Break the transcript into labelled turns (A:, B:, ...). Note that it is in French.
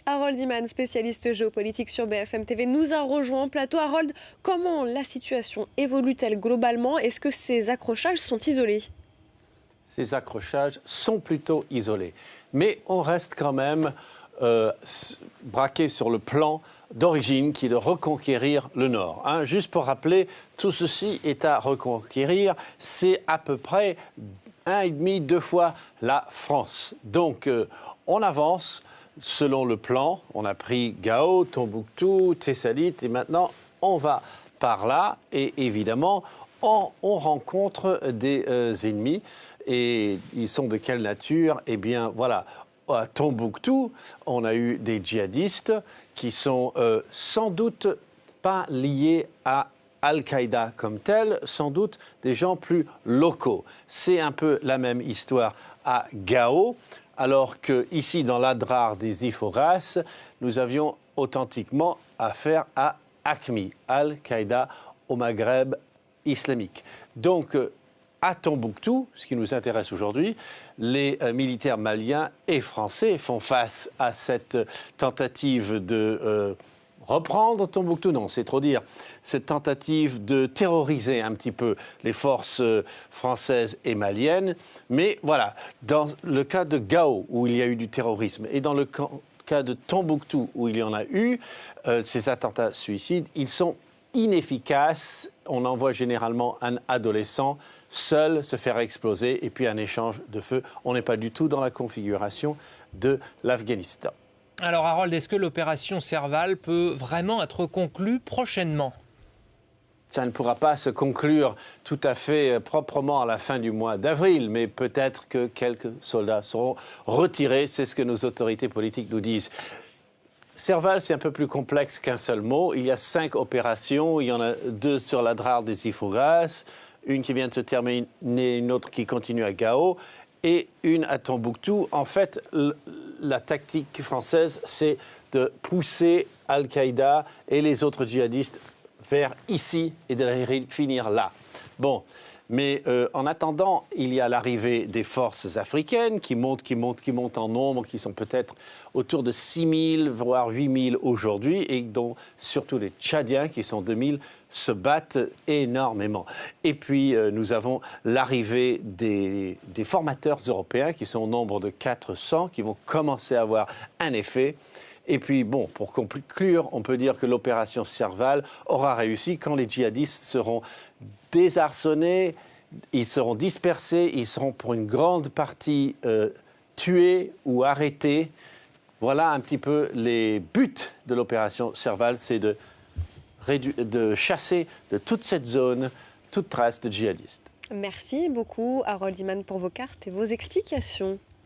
A: Harold Iman, spécialiste géopolitique sur BFM TV, nous a rejoint en plateau. Harold, comment la situation évolue-t-elle globalement? Est-ce que ces accrochages sont isolés?
B: Ces accrochages sont plutôt isolés. Mais on reste quand même braqué sur le plan d'origine qui est de reconquérir le Nord. Juste pour rappeler, tout ceci est à reconquérir. C'est à peu près 1,5, 2 fois la France. Donc on avance selon le plan. On a pris Gao, Tombouctou, Thessalite et maintenant on va par là. Et évidemment, on rencontre des ennemis. Et ils sont de quelle nature? Eh bien, voilà, à Tombouctou, on a eu des djihadistes qui sont sans doute pas liés à Al-Qaïda comme tel, sans doute des gens plus locaux. C'est un peu la même histoire à Gao, alors qu'ici, dans l'Adrar des Ifoghas, nous avions authentiquement affaire à AQMI, Al-Qaïda au Maghreb islamique. Donc, à Tombouctou, ce qui nous intéresse aujourd'hui, les militaires maliens et français font face à cette tentative de reprendre Tombouctou, non, c'est trop dire, cette tentative de terroriser un petit peu les forces françaises et maliennes. Mais voilà, dans le cas de Gao, où il y a eu du terrorisme, et dans le cas de Tombouctou, où il y en a eu, ces attentats suicides, ils sont inefficaces. On envoie généralement un adolescent seul se faire exploser et puis un échange de feu. On n'est pas du tout dans la configuration de l'Afghanistan.
C: Alors Harold, est-ce que l'opération Serval peut vraiment être conclue prochainement?
B: Ça ne pourra pas se conclure tout à fait proprement à la fin du mois d'avril, mais peut-être que quelques soldats seront retirés. C'est ce que nos autorités politiques nous disent. Serval, c'est un peu plus complexe qu'un seul mot. Il y a 5 opérations. Il y en a 2 sur l'Adrar des Ifoghas, une qui vient de se terminer, une autre qui continue à Gao, et une à Tombouctou. En fait, la tactique française, c'est de pousser Al-Qaïda et les autres djihadistes vers ici et de les finir là. Bon, mais en attendant, il y a l'arrivée des forces africaines qui montent en nombre, qui sont peut-être autour de 6 000, voire 8 000 aujourd'hui, et dont surtout les Tchadiens, qui sont 2 000, se battent énormément. Et puis, nous avons l'arrivée des formateurs européens, qui sont au nombre de 400, qui vont commencer à avoir un effet. Et puis, bon, pour conclure, on peut dire que l'opération Serval aura réussi quand les djihadistes seront désarçonnés, ils seront dispersés, ils seront pour une grande partie tués ou arrêtés. Voilà un petit peu les buts de l'opération Serval, c'est de chasser de toute cette zone toute trace de djihadistes.
A: Merci beaucoup, Harold Iman, pour vos cartes et vos explications.